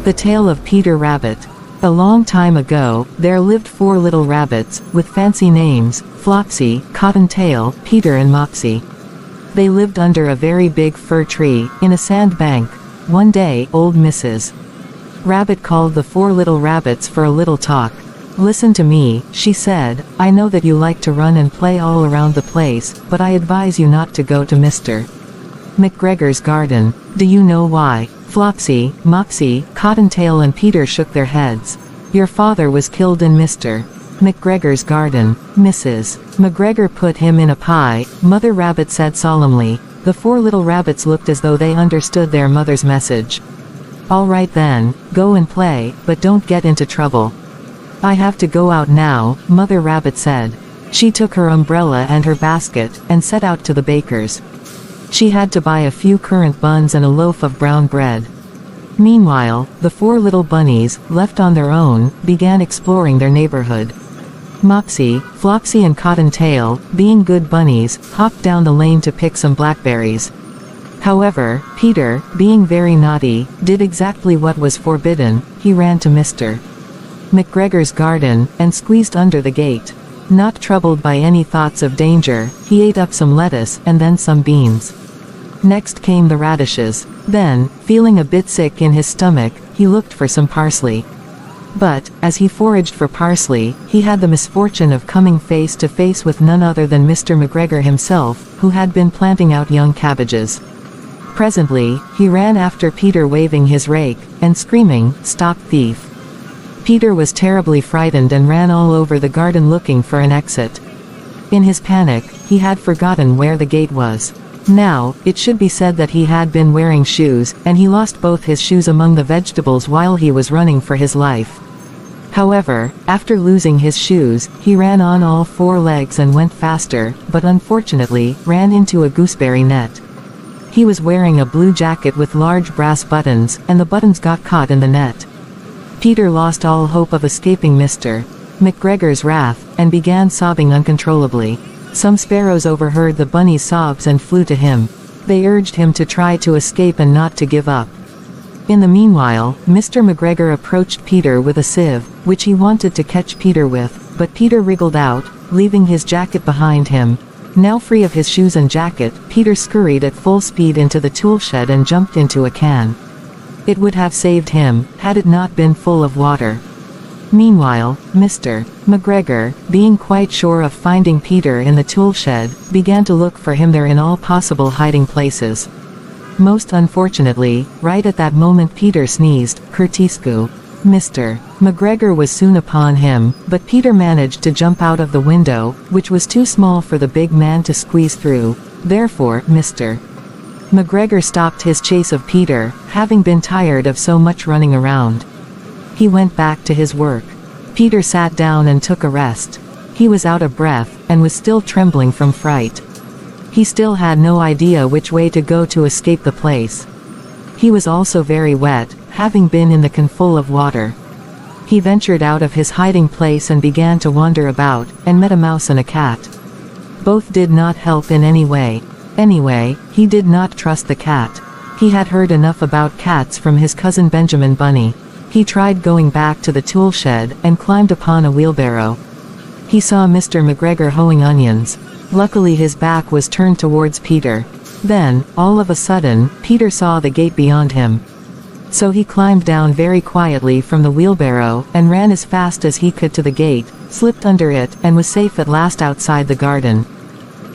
The Tale of Peter Rabbit. A long time ago, there lived 4 little rabbits, with fancy names: Flopsy, Cottontail, Peter and Mopsy. They lived under a very big fir tree, in a sand bank. One day, old Mrs. Rabbit called the 4 little rabbits for a little talk. "Listen to me," she said, "I know that you like to run and play all around the place, but I advise you not to go to Mr. McGregor's garden. Do you know why?" Flopsy, Mopsy, Cottontail and Peter shook their heads. "Your father was killed in Mr. McGregor's garden. Mrs. McGregor put him in a pie," Mother Rabbit said solemnly. The 4 little rabbits looked as though they understood their mother's message. "All right then, go and play, but don't get into trouble." "I have to go out now," Mother Rabbit said. She took her umbrella and her basket, and set out to the baker's. She had to buy a few currant buns and a loaf of brown bread. Meanwhile, the 4 little bunnies, left on their own, began exploring their neighborhood. Mopsy, Flopsy and Cottontail, being good bunnies, hopped down the lane to pick some blackberries. However, Peter, being very naughty, did exactly what was forbidden. He ran to Mr. McGregor's garden, and squeezed under the gate. Not troubled by any thoughts of danger, he ate up some lettuce, and then some beans. Next came the radishes. Then, feeling a bit sick in his stomach, he looked for some parsley. But, as he foraged for parsley, he had the misfortune of coming face to face with none other than Mr. McGregor himself, who had been planting out young cabbages. Presently, he ran after Peter waving his rake, and screaming, "Stop, thief!" Peter was terribly frightened and ran all over the garden looking for an exit. In his panic, he had forgotten where the gate was. Now, it should be said that he had been wearing shoes, and he lost both his shoes among the vegetables while he was running for his life. However, after losing his shoes, he ran on all 4 legs and went faster, but unfortunately, ran into a gooseberry net. He was wearing a blue jacket with large brass buttons, and the buttons got caught in the net. Peter lost all hope of escaping Mr. McGregor's wrath, and began sobbing uncontrollably. Some sparrows overheard the bunny's sobs and flew to him. They urged him to try to escape and not to give up. In the meanwhile, Mr. McGregor approached Peter with a sieve, which he wanted to catch Peter with, but Peter wriggled out, leaving his jacket behind him. Now free of his shoes and jacket, Peter scurried at full speed into the tool shed and jumped into a can. It would have saved him, had it not been full of water. Meanwhile, Mr. McGregor, being quite sure of finding Peter in the tool shed, began to look for him there in all possible hiding places. Most unfortunately, right at that moment Peter sneezed, "Curtiscu." Mr. McGregor was soon upon him, but Peter managed to jump out of the window, which was too small for the big man to squeeze through. Therefore, Mr. McGregor stopped his chase of Peter, having been tired of so much running around. He went back to his work. Peter sat down and took a rest. He was out of breath, and was still trembling from fright. He still had no idea which way to go to escape the place. He was also very wet, having been in the can full of water. He ventured out of his hiding place and began to wander about, and met a mouse and a cat. Both did not help in any way. Anyway, he did not trust the cat. He had heard enough about cats from his cousin Benjamin Bunny. He tried going back to the tool shed, and climbed upon a wheelbarrow. He saw Mr. McGregor hoeing onions. Luckily his back was turned towards Peter. Then, all of a sudden, Peter saw the gate beyond him. So he climbed down very quietly from the wheelbarrow, and ran as fast as he could to the gate, slipped under it, and was safe at last outside the garden.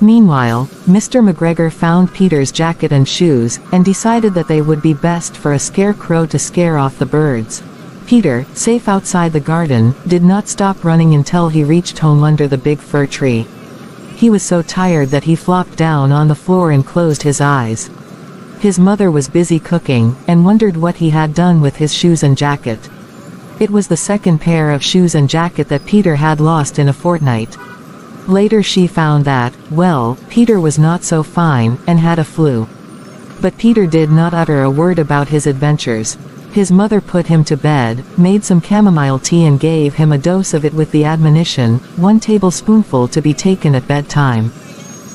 Meanwhile, Mr. McGregor found Peter's jacket and shoes, and decided that they would be best for a scarecrow to scare off the birds. Peter, safe outside the garden, did not stop running until he reached home under the big fir tree. He was so tired that he flopped down on the floor and closed his eyes. His mother was busy cooking, and wondered what he had done with his shoes and jacket. It was the second pair of shoes and jacket that Peter had lost in a fortnight. Later she found that, well, Peter was not so fine, and had a flu. But Peter did not utter a word about his adventures. His mother put him to bed, made some chamomile tea and gave him a dose of it with the admonition, 1 tablespoonful to be taken at bedtime.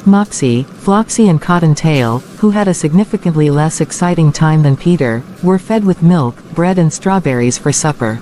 Mopsy, Flopsy and Cottontail, who had a significantly less exciting time than Peter, were fed with milk, bread and strawberries for supper.